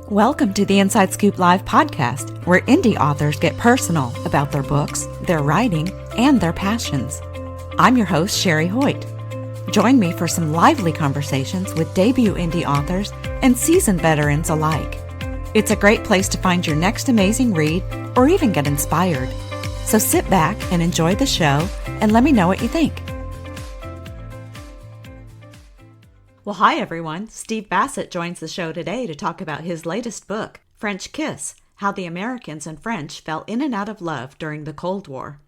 Welcome to the Inside Scoop Live podcast, where indie authors get personal about their books, their writing, and their passions. I'm your host, Sherry Hoyt. Join me for some lively conversations with debut indie authors and seasoned veterans alike. It's a great place to find your next amazing read or even get inspired. So sit back and enjoy the show and let me know what you think. Well, hi everyone. Steve Bassett joins the show today to talk about his latest book, French Kiss: How the Americans and French Fell in and Out of Love During the Cold War.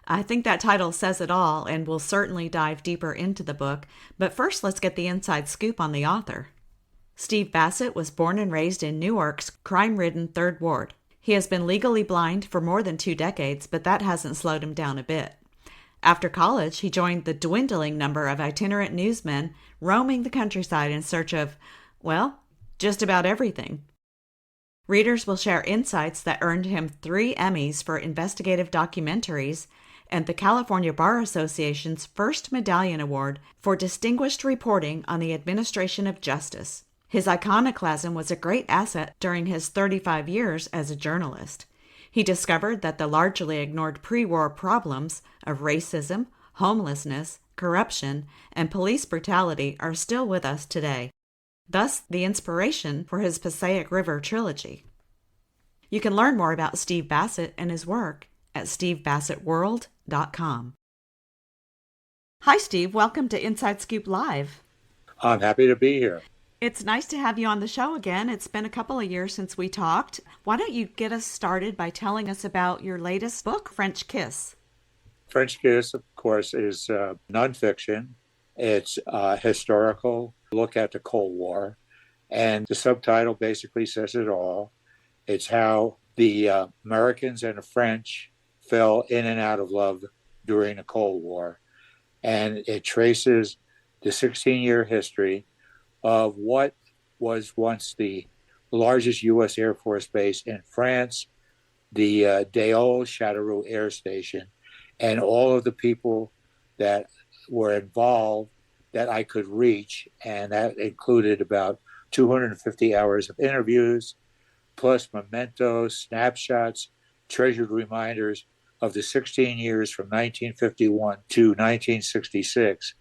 I think that title says it all, and we'll certainly dive deeper into the book, but first let's get the inside scoop on the author. Steve Bassett was born and raised in Newark's crime-ridden Third Ward. He has been legally blind for more than 2 decades, but that hasn't slowed him down a bit. After college, he joined the dwindling number of itinerant newsmen roaming the countryside in search of, well, just about everything. Readers will share insights that earned him 3 Emmys for investigative documentaries and the California Bar Association's first Medallion Award for distinguished reporting on the administration of justice. His iconoclasm was a great asset during his 35 years as a journalist. He discovered that the largely ignored pre-war problems of racism, homelessness, corruption, and police brutality are still with us today. Thus, the inspiration for his Passaic River Trilogy. You can learn more about Steve Bassett and his work at stevebassettworld.com. Hi, Steve. Welcome to Inside Scoop Live. I'm happy to be here. It's nice to have you on the show again. It's been a couple of years since we talked. Why don't you get us started by telling us about your latest book, French Kiss? French Kiss, of course, is nonfiction. It's a historical look at the Cold War. And the subtitle basically says it all. It's how the Americans and the French fell in and out of love during the Cold War. And it traces the 16-year history of what was once the largest U.S. Air Force base in France, the Déole Châteauroux Air Station, and all of the people that were involved that I could reach. And that included about 250 hours of interviews, plus mementos, snapshots, treasured reminders of the 16 years from 1951 to 1966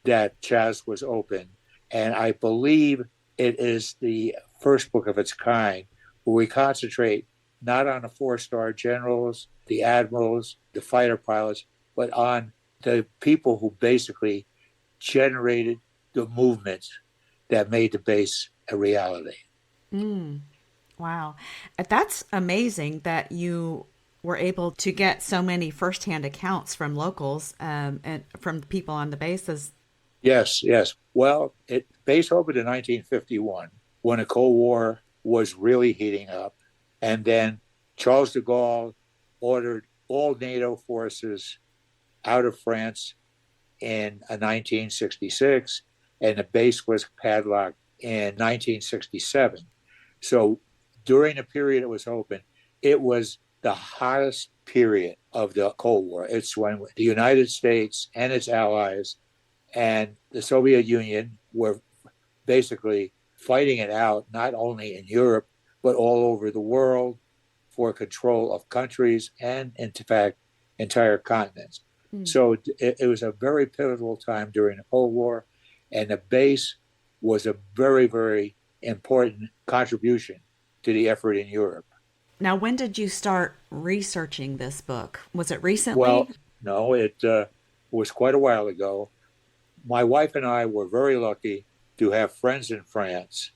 that Chaz was open. And I believe it is the first book of its kind where we concentrate not on the 4-star generals, the admirals, the fighter pilots, but on the people who basically generated the movements that made the base a reality. Wow. That's amazing that you were able to get so many firsthand accounts from locals and from people on the bases. Yes. Well, base opened in 1951 when the Cold War was really heating up. And then Charles de Gaulle ordered all NATO forces out of France in 1966, and the base was padlocked in 1967. So during the period it was open, it was the hottest period of the Cold War. It's when the United States and its allies and the Soviet Union were basically fighting it out, not only in Europe, but all over the world for control of countries and, in fact, entire continents. So it was a very pivotal time during the Cold War, and the base was a very, very important contribution to the effort in Europe. Now, when did you start researching this book? Was it recently? Well, no, it was quite a while ago. My wife and I were very lucky to have friends in France,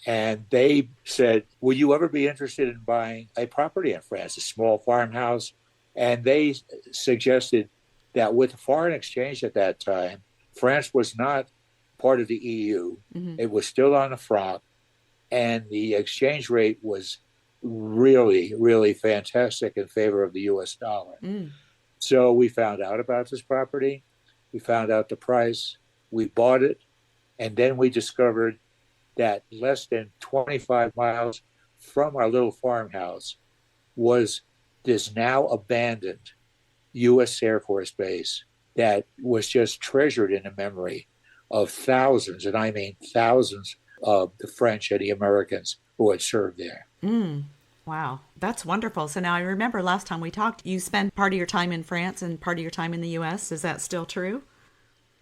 and they said, would you ever be interested in buying a property in France, a small farmhouse? And they suggested that with foreign exchange at that time, France was not part of the EU. Mm-hmm. It was still on the franc, and the exchange rate was really, really fantastic in favor of the U.S. dollar. So we found out about this property. We found out the price. We bought it. And then we discovered that less than 25 miles from our little farmhouse was this now abandoned U.S. Air Force base that was just treasured in the memory of thousands, and I mean thousands, of the French and the Americans who had served there. Wow, that's wonderful. So now I remember last time we talked, you spent part of your time in France and part of your time in the U.S. Is that still true?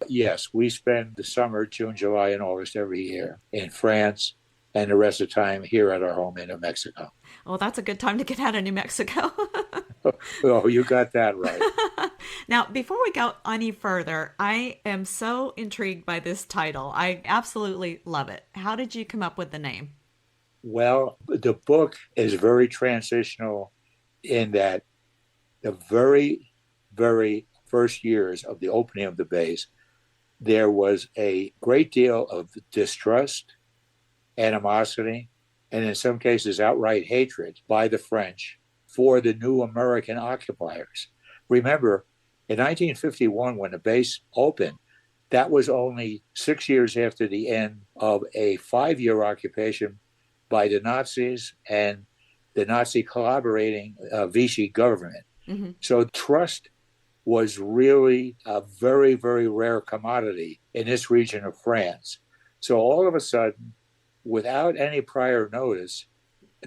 Yes, we spend the summer, June, July, and August every year in France, and the rest of the time here at our home in New Mexico. Well, that's a good time to get out of New Mexico. Oh, you got that right. Now, before we go any further, I am so intrigued by this title. I absolutely love it. How did you come up with the name? Well, the book is very transitional in that the very, very first years of the opening of the base, there was a great deal of distrust, animosity, and in some cases outright hatred by the French for the new American occupiers. Remember, in 1951, when the base opened, that was only 6 years after the end of a 5-year occupation by the Nazis and the Nazi collaborating Vichy government. Mm-hmm. So trust was really a very, very rare commodity in this region of France. So all of a sudden, without any prior notice,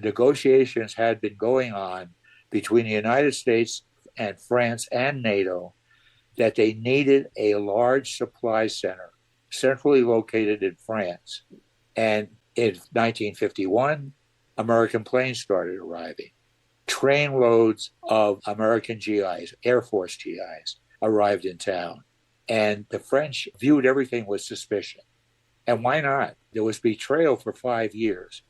negotiations had been going on between the United States and France and NATO that they needed a large supply center centrally located in France. And in 1951, American planes started arriving. Trainloads of American GIs, Air Force GIs, arrived in town. And the French viewed everything with suspicion. And why not? There was betrayal for 5 years.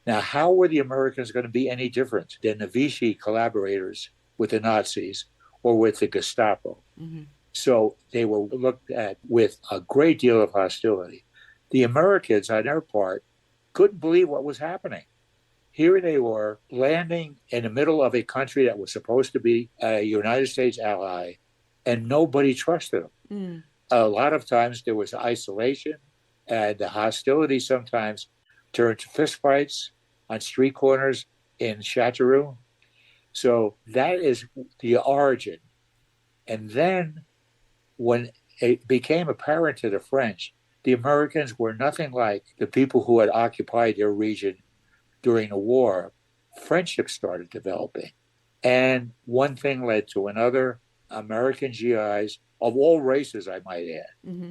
Now, how were the Americans going to be any different than the Vichy collaborators with the Nazis or with the Gestapo? Mm-hmm. So they were looked at with a great deal of hostility. The Americans, on their part, couldn't believe what was happening. Here they were landing in the middle of a country that was supposed to be a United States ally, and nobody trusted them. Mm. A lot of times there was isolation, and the hostility sometimes turned to fistfights on street corners in Châteauroux. So that is the origin. And then when it became apparent to the French, the Americans were nothing like the people who had occupied their region during the war. Friendships started developing. And one thing led to another. American GIs of all races, I might add, Mm-hmm.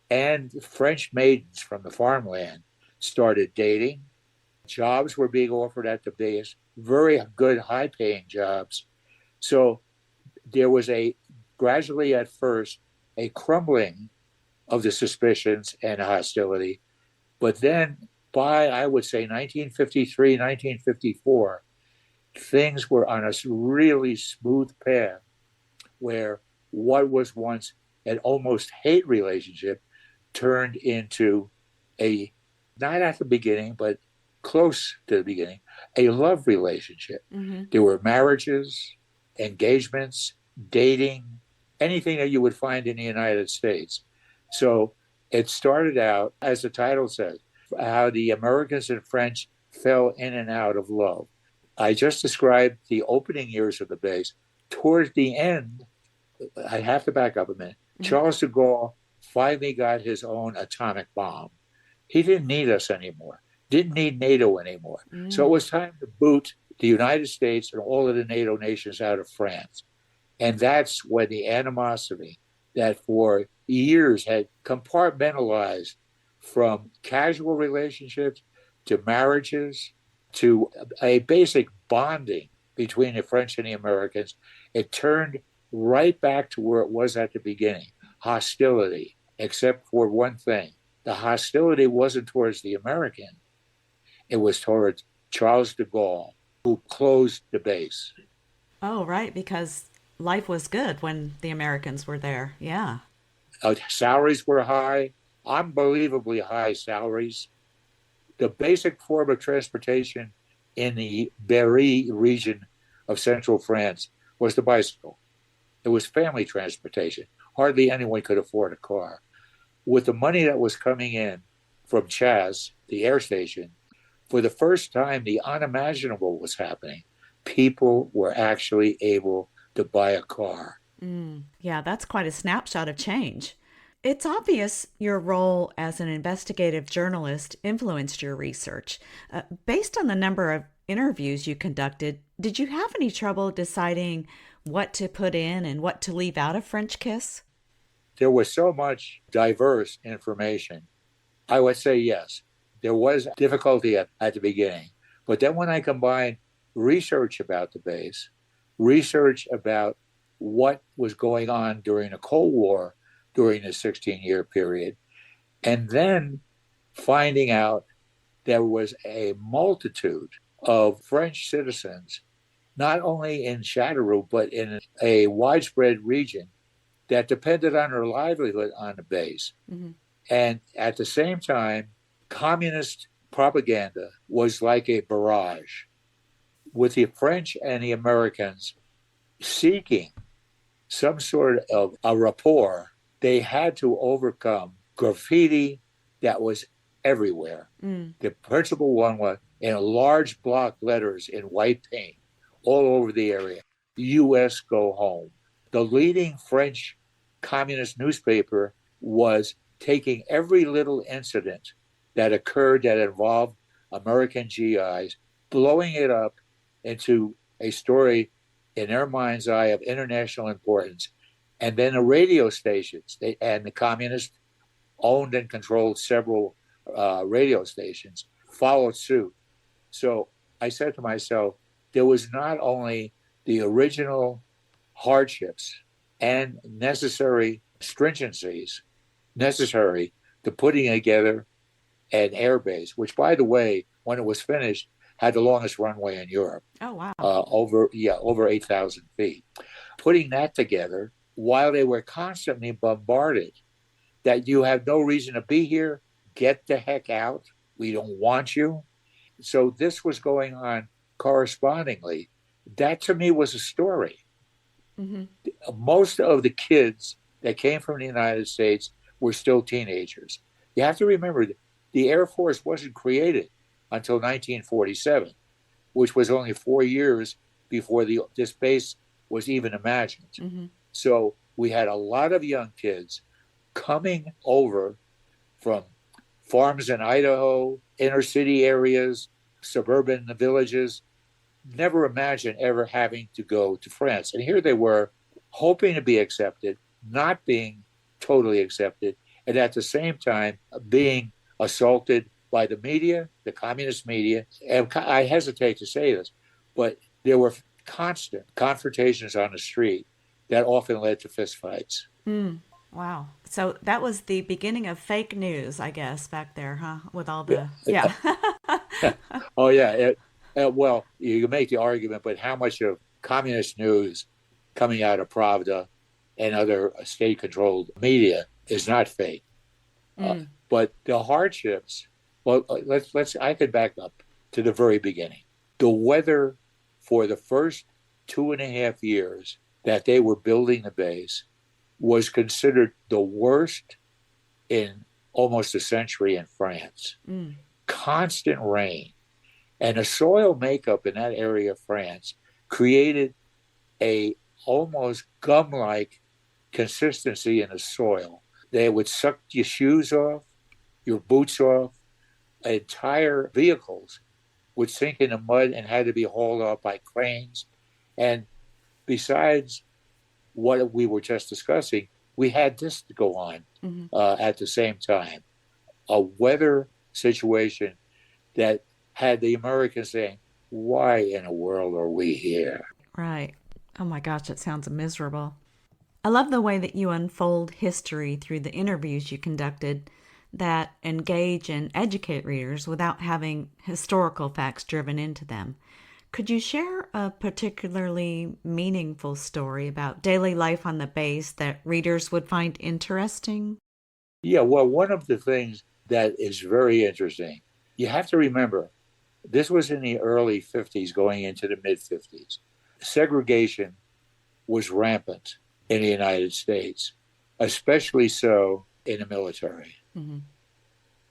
and French maidens from the farmland started dating. Jobs were being offered at the base, very good, high-paying jobs. So there was gradually at first, a crumbling of the suspicions and hostility. But then by, I would say, 1953, 1954, things were on a really smooth path where what was once an almost hate relationship turned into a, not at the beginning, but close to the beginning, a love relationship. Mm-hmm. There were marriages, engagements, dating, anything that you would find in the United States. So it started out, as the title says, how the Americans and French fell in and out of love. I just described the opening years of the base. Towards the end, I have to back up a minute. Mm-hmm. Charles de Gaulle finally got his own atomic bomb. He didn't need us anymore, didn't need NATO anymore. Mm. So it was time to boot the United States and all of the NATO nations out of France. And that's when the animosity that for years had compartmentalized from casual relationships to marriages to a basic bonding between the French and the Americans, it turned right back to where it was at the beginning, hostility, except for one thing. The hostility wasn't towards the American. It was towards Charles de Gaulle, who closed the base. Oh, right, because life was good when the Americans were there. Yeah. Salaries were high, unbelievably high salaries. The basic form of transportation in the Berry region of central France was the bicycle. It was family transportation. Hardly anyone could afford a car. With the money that was coming in from Chas, the air station, for the first time, the unimaginable was happening. People were actually able to buy a car. Yeah, that's quite a snapshot of change. It's obvious your role as an investigative journalist influenced your research. Based on the number of interviews you conducted, did you have any trouble deciding what to put in and what to leave out of French Kiss? There was so much diverse information. I would say yes. There was difficulty at the beginning. But then when I combined research about the base, research about what was going on during the Cold War during the 16-year period, and then finding out there was a multitude of French citizens, not only in Châteauroux, but in a widespread region that depended on their livelihood on the base. Mm-hmm. And at the same time, communist propaganda was like a barrage, with the French and the Americans seeking some sort of a rapport. They had to overcome graffiti that was everywhere. The principal one was in large block letters in white paint all over the area. U.S. go home. The leading French communist newspaper was taking every little incident that occurred that involved American GIs, blowing it up into a story in their mind's eye of international importance. And then the radio stations, and the communists owned and controlled several radio stations, followed suit. So I said to myself, there was not only the original hardships and necessary stringencies necessary to putting together an airbase, which, by the way, when it was finished, had the longest runway in Europe. Oh, wow. Over 8,000 feet. Putting that together while they were constantly bombarded that you have no reason to be here, get the heck out, we don't want you. So this was going on correspondingly. That to me was a story. Mm-hmm. Most of the kids that came from the United States were still teenagers. You have to remember that the Air Force wasn't created until 1947, which was only 4 years before this base was even imagined. Mm-hmm. So we had a lot of young kids coming over from farms in Idaho, inner city areas, suburban villages, never imagined ever having to go to France. And here they were, hoping to be accepted, not being totally accepted, and at the same time being assaulted by the media, the communist media. And I hesitate to say this, but there were constant confrontations on the street that often led to fistfights. Wow. So that was the beginning of fake news, I guess, back there, huh? With all the... Yeah. Oh, yeah. Well, you can make the argument, but how much of communist news coming out of Pravda and other state-controlled media is not fake? But the hardships, well, I could back up to the very beginning. The weather for the first 2.5 years that they were building the base was considered the worst in almost a century in France. Constant rain. And the soil makeup in that area of France created a almost gum-like consistency in the soil. They would suck your shoes off, your boots off. Entire vehicles would sink in the mud and had to be hauled up by cranes. And besides what we were just discussing, we had this to go on at the same time. A weather situation that had the Americans saying, why in the world are we here? Right. Oh my gosh, it sounds miserable. I love the way that you unfold history through the interviews you conducted that engage and educate readers without having historical facts driven into them. Could you share a particularly meaningful story about daily life on the base that readers would find interesting? Yeah, well, one of the things that is very interesting, you have to remember, this was in the early 50s going into the mid-50s. Segregation was rampant in the United States, especially so in the military. Mm-hmm.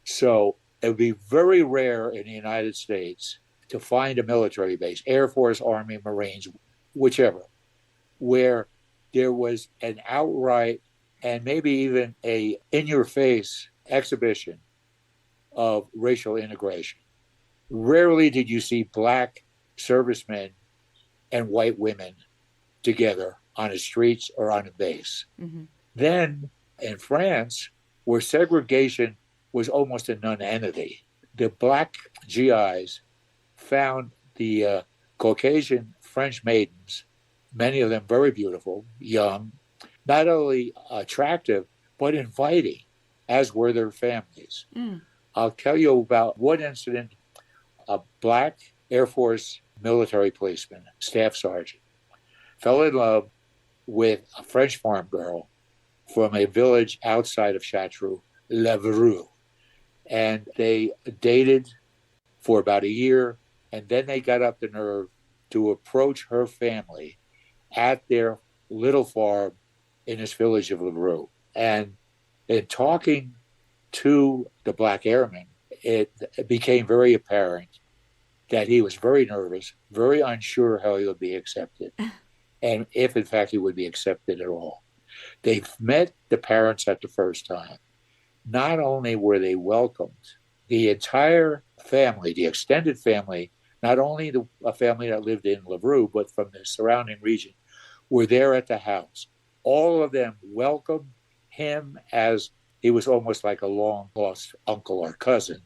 So it would be very rare in the United States to find a military base, Air Force, Army, Marines, whichever, where there was an outright and maybe even a in-your-face exhibition of racial integration. Rarely did you see black servicemen and white women together on the streets or on a base. Mm-hmm. Then in France, where segregation was almost a nonentity, the black GIs found the Caucasian French maidens, many of them very beautiful, young, not only attractive, but inviting, as were their families. Mm. I'll tell you about one incident. A black Air Force military policeman, staff sergeant, fell in love with a French farm girl from a village outside of Chartreux, Levereux. And they dated for about a year, and then they got up the nerve to approach her family at their little farm in this village of Levereux. And in talking to the black airman, it became very apparent that he was very nervous, very unsure how he would be accepted, and if, in fact, he would be accepted at all. They met the parents at the first time. Not only were they welcomed, the entire family, the extended family, not only a family that lived in Levereux, but from the surrounding region, were there at the house. All of them welcomed him as he was almost like a long-lost uncle or cousin.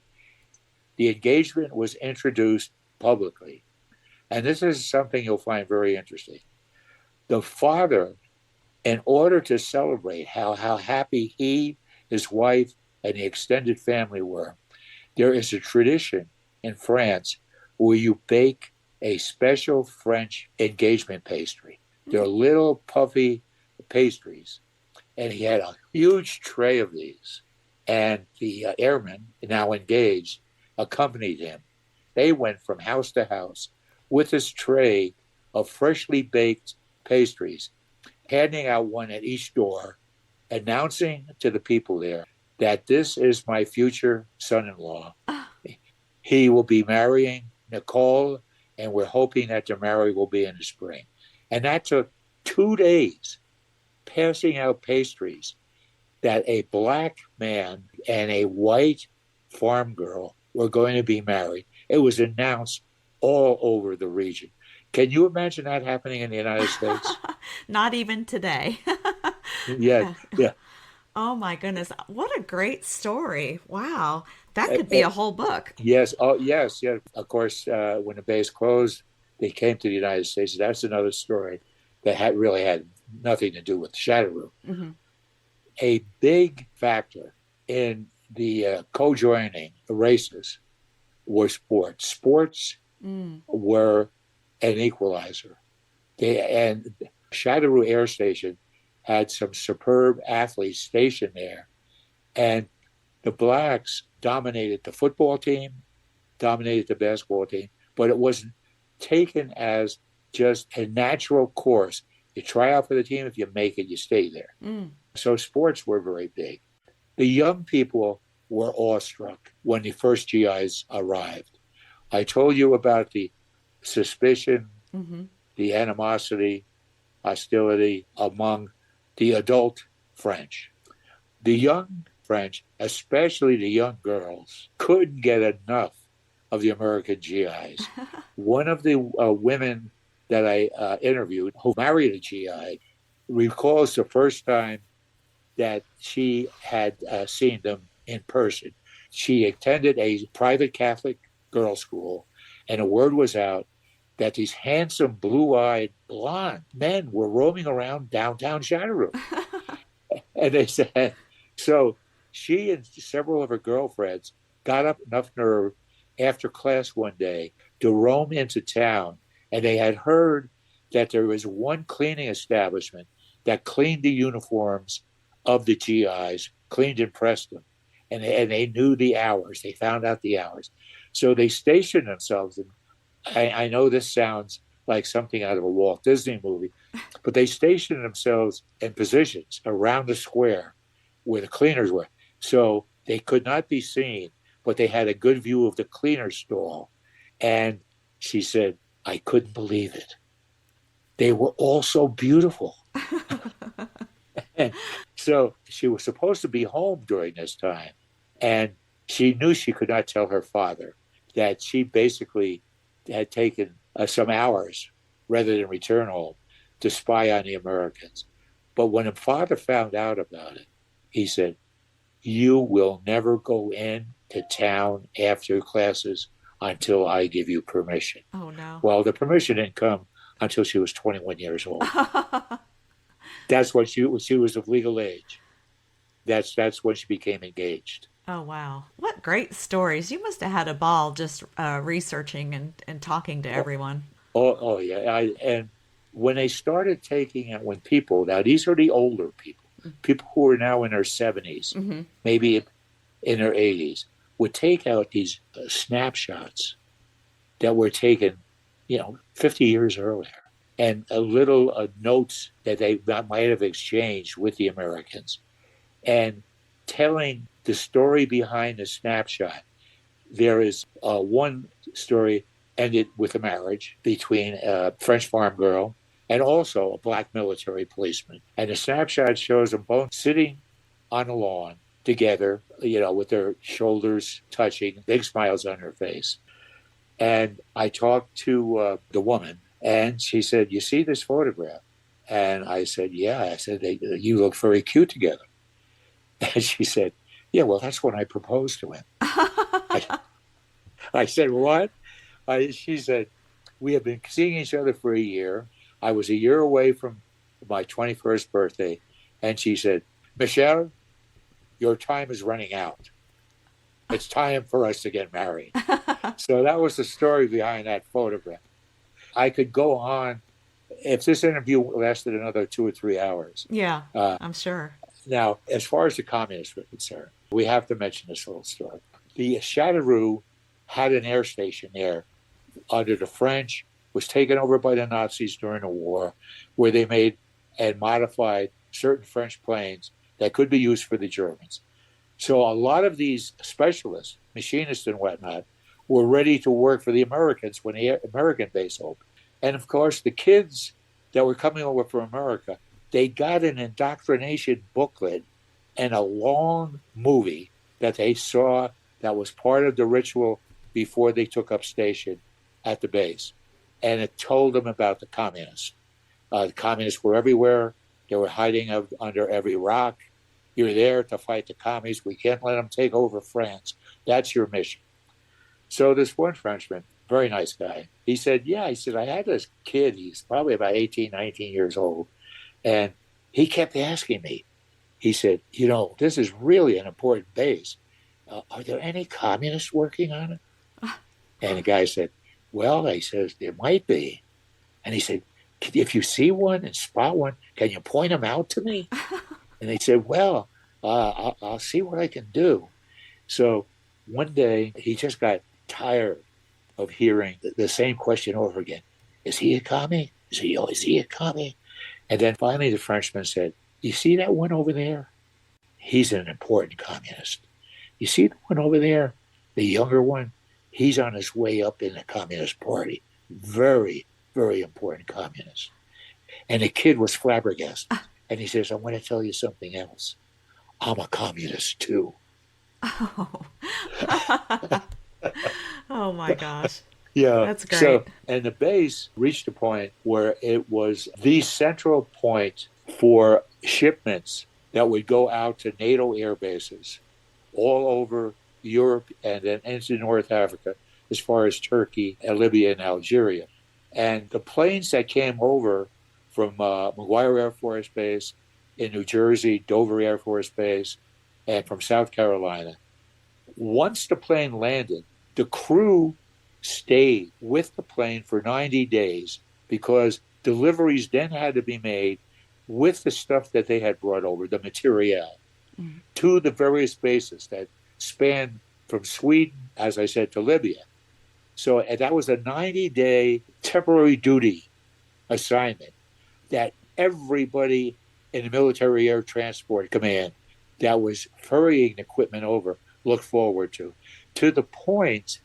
The engagement was introduced publicly. And this is something you'll find very interesting. The father, in order to celebrate how happy he, his wife, and the extended family were, there is a tradition in France where you bake a special French engagement pastry. They're little puffy pastries. And he had a huge tray of these. And the airman, now engaged, accompanied him. They went from house to house with this tray of freshly baked pastries, handing out one at each door, announcing to the people there that this is my future son-in-law. He will be marrying Nicole, and we're hoping that their marriage will be in the spring. And that took 2 days, passing out pastries that a black man and a white farm girl were going to be married. It was announced all over the region. Can you imagine that happening in the United States? Not even today. Yeah. Oh my goodness. What a great story. Wow. That could be a whole book. Yes. Oh, yes. Yeah. Of course, when the base closed, they came to the United States. That's another story that really had nothing to do with Chartreux. Mm-hmm. A big factor in the co-joining races were sports. Sports were an equalizer. And Chartreux Air Station had some superb athletes stationed there. And the blacks dominated the football team, dominated the basketball team, but it wasn't taken as just a natural course. You try out for the team. If you make it, you stay there. So sports were very big. The young people were awestruck when the first GIs arrived. I told you about the suspicion, the animosity, hostility among the adult French. The young French, especially the young girls, couldn't get enough of the American GIs. One of the women that I interviewed who married a GI recalls the first time that she had seen them in person. She attended a private Catholic girls' school, and a word was out that these handsome, blue-eyed, blonde men were roaming around downtown Chartreux. And they said, so she and several of her girlfriends got up enough nerve after class one day to roam into town, and they had heard that there was one cleaning establishment that cleaned the uniforms of the GIs, cleaned and pressed them, and they knew the hours. They found out the hours. So they stationed themselves, and I know this sounds like something out of a Walt Disney movie, but they stationed themselves in positions around the square where the cleaners were. So they could not be seen, but they had a good view of the cleaner stall. And she said, I couldn't believe it. They were all so beautiful. So she was supposed to be home during this time. And she knew she could not tell her father that she basically had taken some hours rather than return home to spy on the Americans. But when her father found out about it, he said, "You will never go in to town after classes until I give you permission." Oh, no. Well, the permission didn't come until she was 21 years old. That's when she was of legal age. That's when she became engaged. Oh, wow. What great stories. You must have had a ball just researching and talking to Oh, everyone. oh yeah. And when they started taking it, when people, now these are the older people who are now in their 70s, Mm-hmm. maybe in their 80s, would take out these snapshots that were taken, 50 years earlier, and a little notes that they might have exchanged with the Americans, and telling the story behind the snapshot. There is one story ended with a marriage between a French farm girl and also a black military policeman. And the snapshot shows them both sitting on a lawn together, with their shoulders touching, big smiles on her face. And I talked to the woman, and she said, "You see this photograph?" And I said, "Yeah." I said, "You look very cute together." And she said, "Yeah, well, that's when I proposed to him." I said, "What?" She said, "We have been seeing each other for a year. I was a year away from my 21st birthday." And she said, "Michelle, your time is running out. It's time for us to get married." So that was the story behind that photograph. I could go on if this interview lasted another 2 or 3 hours. Yeah, Uh, I'm sure. Now, as far as the communists were concerned, we have to mention this little story. The Châteauroux had an air station there under the French, was taken over by the Nazis during the war, where they made and modified certain French planes that could be used for the Germans. So a lot of these specialists, machinists and whatnot, were ready to work for the Americans when the American base opened. And of course, the kids that were coming over from America, they got an indoctrination booklet and a long movie that they saw that was part of the ritual before they took up station at the base. And it told them about the communists. The communists were everywhere. They were hiding under every rock. You're there to fight the commies. We can't let them take over France. That's your mission. So this one Frenchman, very nice guy, he said, "Yeah," he said, "I had this kid. He's probably about 18, 19 years old. And he kept asking me," he said, "This is really an important base. Are there any communists working on it?" And the guy said, "Well," he says, "there might be." And he said, "If you see one and spot one, can you point them out to me?" And they said, "Well, I'll see what I can do." So one day he just got tired of hearing the same question over again. "Is he a commie? Is he a commie?" And then finally the Frenchman said, "You see that one over there? He's an important communist. You see the one over there, the younger one? He's on his way up in the Communist Party. Very, very important communist." And the kid was flabbergasted. And he says, "I'm going to tell you something else. I'm a communist too." Oh. Oh my gosh. Yeah. That's So, great. and the base reached a point where it was the central point for shipments that would go out to NATO air bases all over Europe and then into North Africa, as far as Turkey and Libya and Algeria. And the planes that came over from McGuire Air Force Base in New Jersey, Dover Air Force Base, and from South Carolina, once the plane landed, the crew stayed with the plane for 90 days because deliveries then had to be made with the stuff that they had brought over, the material, to the various bases that spanned from Sweden, as I said, to Libya. So that was a 90-day temporary duty assignment that everybody in the Military Air Transport Command that was ferrying equipment over looked forward to the point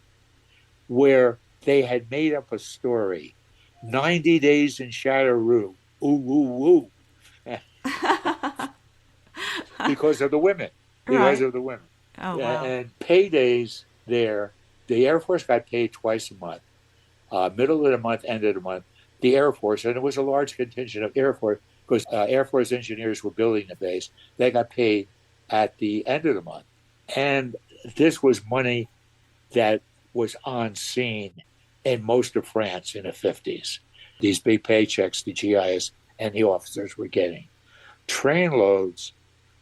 where they had made up a story, 90 days in Châteauroux. Ooh, ooh, ooh. because of the women. Because Right. of the women. Oh, wow. And paydays there, the Air Force got paid twice a month, middle of the month, end of the month. The Air Force, and it was a large contingent of Air Force, because Air Force engineers were building the base. They got paid at the end of the month. And this was money that was on scene in most of France in the 50s. These big paychecks the GIs and the officers were getting. Trainloads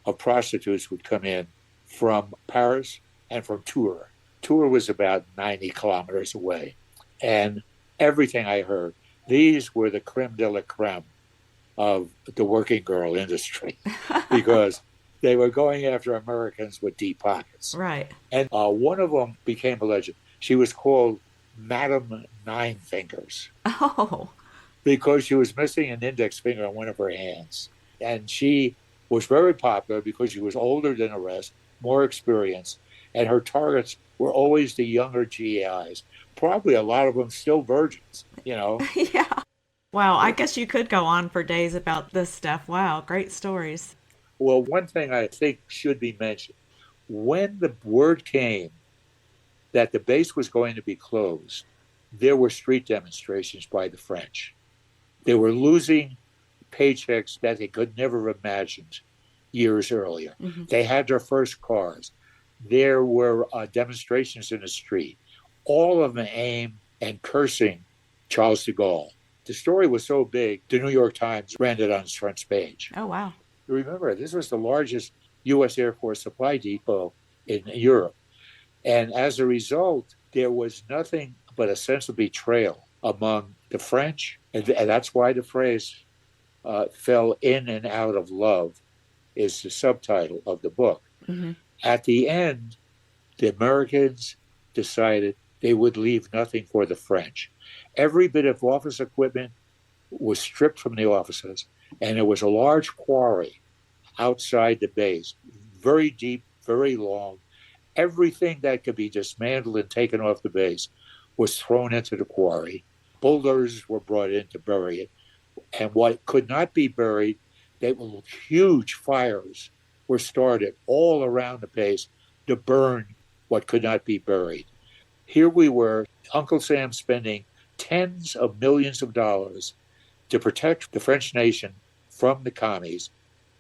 of prostitutes would come in from Paris and from Tours. Tours was about 90 kilometers away. And everything I heard, these were the creme de la creme of the working girl industry because they were going after Americans with deep pockets. Right. And one of them became a legend. She was called Madame Nine Fingers Oh, because she was missing an index finger on one of her hands. And she was very popular because she was older than the rest, more experienced, and her targets were always the younger GIs. Probably a lot of them still virgins, you know. yeah. Wow, I guess you could go on for days about this stuff. Wow, great stories. Well, one thing I think should be mentioned when the word came that the base was going to be closed, there were street demonstrations by the French. They were losing paychecks that they could never have imagined years earlier. Hmm. They had their first cars. There were demonstrations in the street, all of them aimed and cursing Charles de Gaulle. The story was so big, the New York Times ran it on its front page. Oh, wow. Remember, this was the largest U.S. Air Force supply depot in Europe. And as a result, there was nothing but a sense of betrayal among the French. And that's why the phrase fell in and out of love is the subtitle of the book. Hmm. At the end, the Americans decided they would leave nothing for the French. Every bit of office equipment was stripped from the offices, and there was a large quarry outside the base, very deep, very long. Everything that could be dismantled and taken off the base was thrown into the quarry. Bulldozers were brought in to bury it. And what could not be buried, huge fires were started all around the base to burn what could not be buried. Here we were, Uncle Sam spending tens of millions of dollars to protect the French nation from the commies,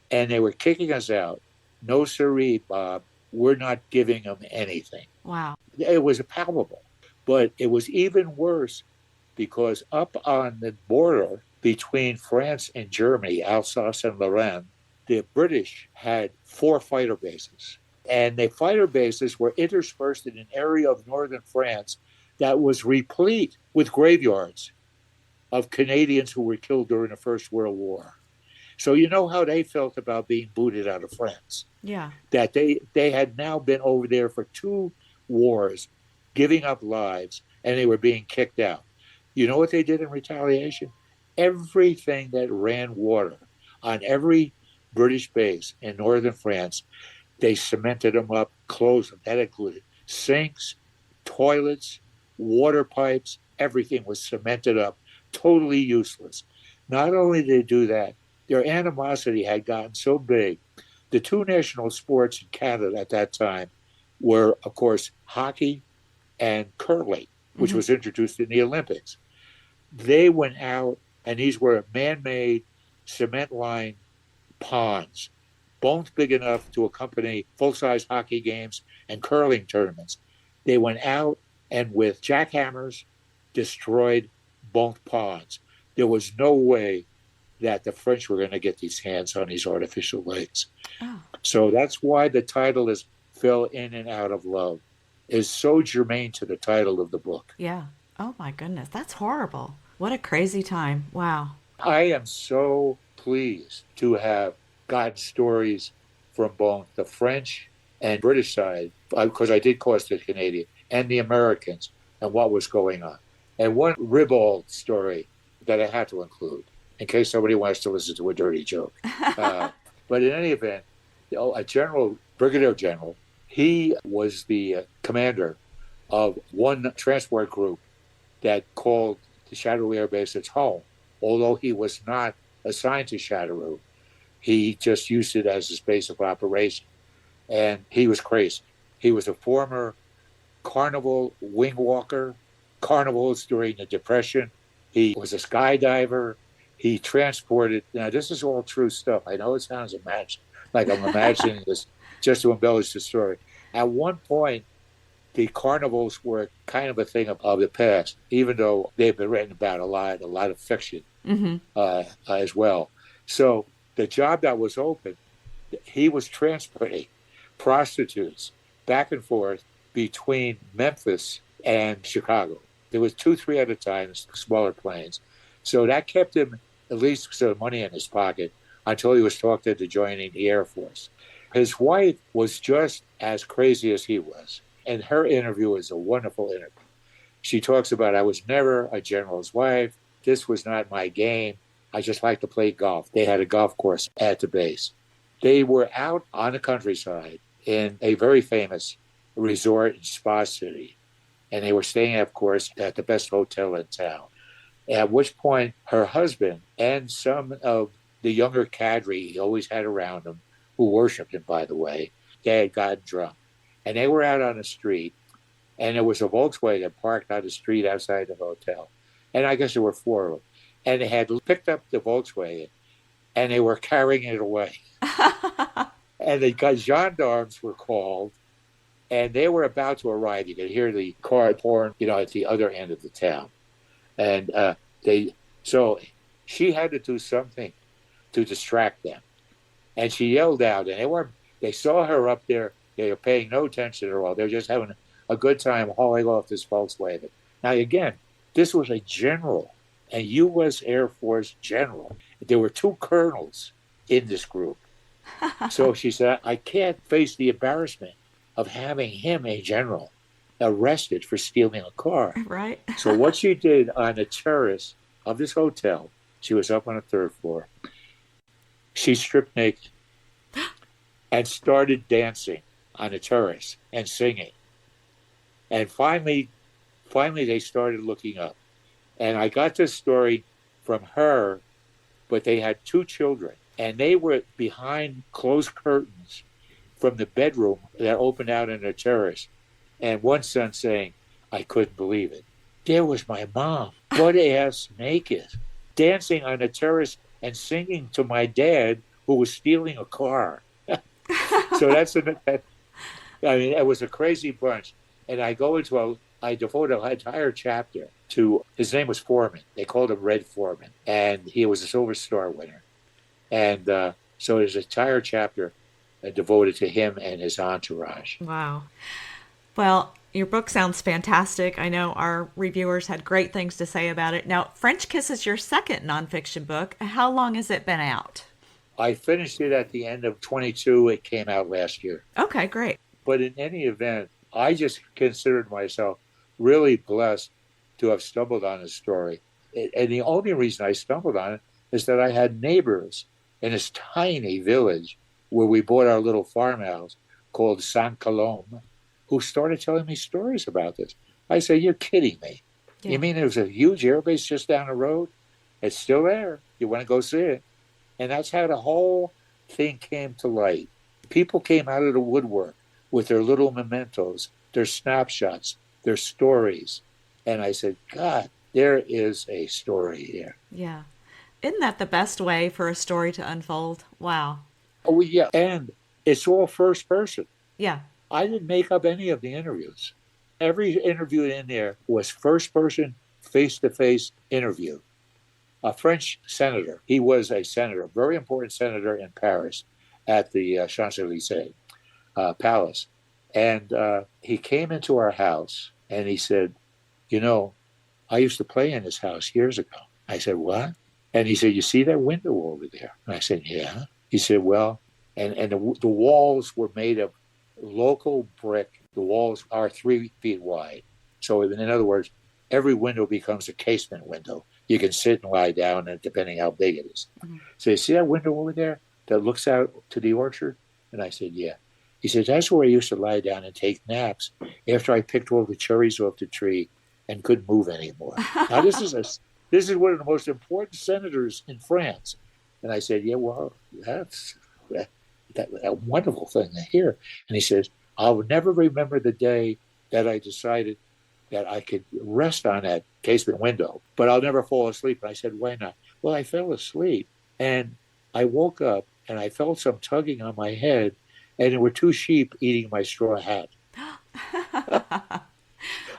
and they were kicking us out. No siree, Bob, we're not giving them anything. Wow. It was palpable. But it was even worse because up on the border between France and Germany, Alsace and Lorraine, the British had 4 fighter bases. And the fighter bases were interspersed in an area of northern France that was replete with graveyards of Canadians who were killed during the First World War. So you know how they felt about being booted out of France. Yeah. That they had now been over there for 2 wars, giving up lives, and they were being kicked out. You know what they did in retaliation? Everything that ran water on every British base in northern France, they cemented them up, closed them. That included sinks, toilets, water pipes, everything was cemented up, totally useless. Not only did they do that, their animosity had gotten so big. The 2 national sports in Canada at that time were, of course, hockey and curling, which was introduced in the Olympics. They went out, and these were man-made, cement-lined ponds, bones big enough to accompany full-size hockey games and curling tournaments. They went out and with jackhammers destroyed both ponds. There was no way that the French were going to get these hands on these artificial lakes. Oh. So that's why the title is Fell in and Out of Love, is so germane to the title of the book. Yeah. Oh my goodness. That's horrible. What a crazy time. Wow. I am so pleased to have gotten stories from both the French and British side, because I did cost the Canadian, and the Americans, and what was going on. And one ribald story that I had to include, in case somebody wants to listen to a dirty joke. But in any event, a general, brigadier general, he was the commander of one transport group that called the Châteauroux Air Base its home, although he was not assigned to Châteauroux. He just used it as his base of operation. And he was crazy. He was a former carnival wing walker, carnivals during the Depression. He was a skydiver. He transported, now this is all true stuff. I know it sounds like I'm imagining this just to embellish the story. At one point, the carnivals were kind of a thing of the past, even though they've been written about a lot of fiction as well. So the job that was open, he was transporting prostitutes back and forth between Memphis and Chicago. There was 2-3 at a time, smaller planes. So that kept him at least some money in his pocket until he was talked into joining the Air Force. His wife was just as crazy as he was. And her interview is a wonderful interview. She talks about, I was never a general's wife. This was not my game. I just like to play golf. They had a golf course at the base. They were out on the countryside in a very famous resort and spa city. And they were staying, of course, at the best hotel in town. At which point, her husband and some of the younger cadre he always had around him, who worshipped him, by the way, they had gotten drunk. And they were out on the street, and there was a Volkswagen parked on the street outside the hotel. And I guess there were 4 of them. And they had picked up the Volkswagen, and they were carrying it away. And the gendarmes were called, and they were about to arrive. You could hear the car horn, at the other end of the town. And so she had to do something to distract them. And she yelled out, and they saw her up there. They were paying no attention at all. They were just having a good time hauling off this Volkswagen. Now, again, this was a general, a U.S. Air Force general. There were 2 colonels in this group. So she said, I can't face the embarrassment of having him, a general, arrested for stealing a car. Right. So what she did on the terrace of this hotel, she was up on the 3rd floor, she stripped naked and started dancing on the terrace and singing. And finally they started looking up. And I got this story from her, but they had 2 children, and they were behind closed curtains from the bedroom that opened out on the terrace. And one son saying, I couldn't believe it. There was my mom, butt-ass naked, dancing on the terrace and singing to my dad, who was stealing a car. So it was a crazy bunch. And I devoted an entire chapter to, his name was Foreman. They called him Red Foreman. And he was a Silver Star winner. And so there's an entire chapter devoted to him and his entourage. Wow. Well, your book sounds fantastic. I know our reviewers had great things to say about it. Now, French Kiss is your second nonfiction book. How long has it been out? I finished it at the end of 22. It came out last year. Okay, great. But in any event, I just considered myself really blessed to have stumbled on this story. And the only reason I stumbled on it is that I had neighbors in this tiny village where we bought our little farmhouse called Saint Colombe, who started telling me stories about this. I said, you're kidding me. Yeah. You mean there's a huge airbase just down the road? It's still there. You want to go see it? And that's how the whole thing came to light. People came out of the woodwork with their little mementos, their snapshots, their stories. And I said, God, there is a story here. Yeah. Isn't that the best way for a story to unfold? Wow. Oh, yeah. And it's all first person. Yeah. I didn't make up any of the interviews. Every interview in there was first person, face-to-face interview. A French senator, he was a senator, a very important senator in Paris at the Champs-Élysées palace. And he came into our house and he said, I used to play in this house years ago. I said, what? And he said, you see that window over there? And I said, yeah. He said, well, and the walls were made of local brick. The walls are 3 feet wide. So in other words, every window becomes a casement window. You can sit and lie down, and depending how big it is. Mm-hmm. So you see that window over there that looks out to the orchard? And I said, yeah. He said, that's where I used to lie down and take naps after I picked all the cherries off the tree and couldn't move anymore. Now, this is one of the most important senators in France. And I said, yeah, well, that's a wonderful thing to hear. And he says, I'll never remember the day that I decided that I could rest on that casement window, but I'll never fall asleep. And I said, why not? Well, I fell asleep and I woke up and I felt some tugging on my head, and there were two sheep eating my straw hat.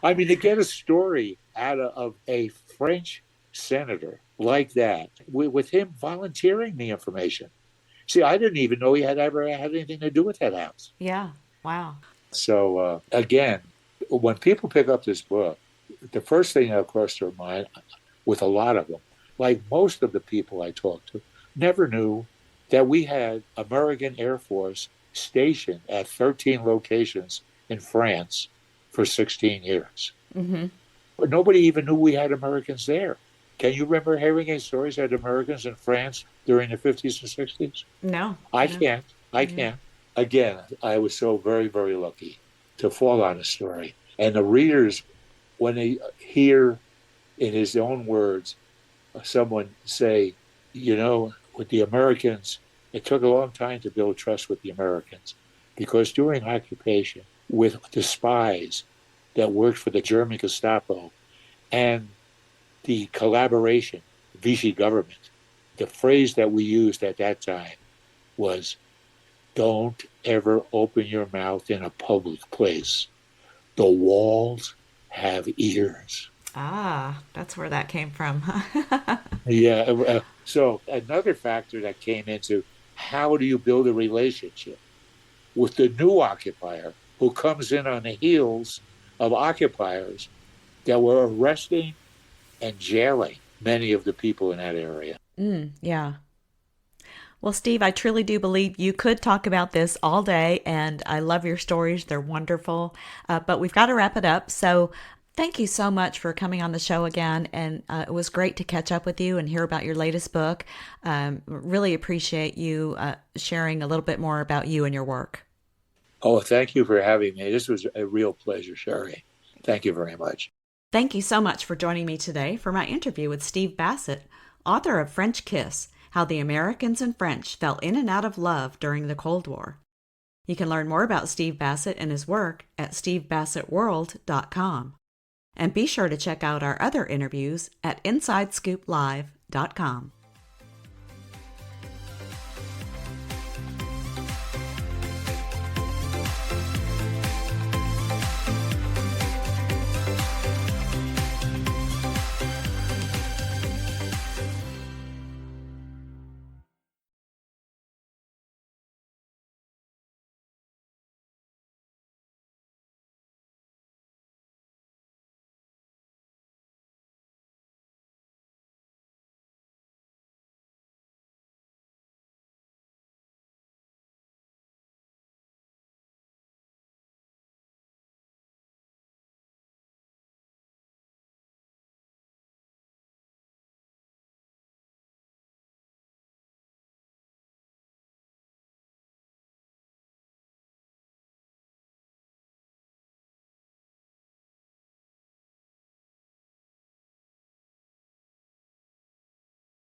I mean, to get a story out of a French senator like that, with him volunteering the information. See, I didn't even know he had ever had anything to do with that house. Yeah. Wow. So, again, when people pick up this book, the first thing that crosses their mind, with a lot of them, like most of the people I talked to, never knew that we had American Air Force stationed at 13 locations in France for 16 years. Mm-hmm. But nobody even knew we had Americans there. Can you remember hearing any stories that Americans in France during the 50s and 60s? No. I can't. I can't. Again, I was so very, very lucky to fall on a story. And the readers, when they hear in his own words someone say, you know, with the Americans, it took a long time to build trust with the Americans, because during occupation, with the spies that worked for the German Gestapo and the collaboration, Vichy government, the phrase that we used at that time was, don't ever open your mouth in a public place. The walls have ears. Ah, that's where that came from. Yeah. So another factor that came into how do you build a relationship with the new occupier who comes in on the heels of occupiers that were arresting and jailing many of the people in that area. Yeah. Well, Steve, I truly do believe you could talk about this all day, and I love your stories. They're wonderful. But we've got to wrap it up. So thank you so much for coming on the show again. And it was great to catch up with you and hear about your latest book. Really appreciate you sharing a little bit more about you and your work. Oh, thank you for having me. This was a real pleasure, Sherry. Thank you very much. Thank you so much for joining me today for my interview with Steve Bassett, author of French Kiss: How the Americans and French Fell in and Out of Love During the Cold War. You can learn more about Steve Bassett and his work at stevebassettworld.com. And be sure to check out our other interviews at InsideScoopLive.com.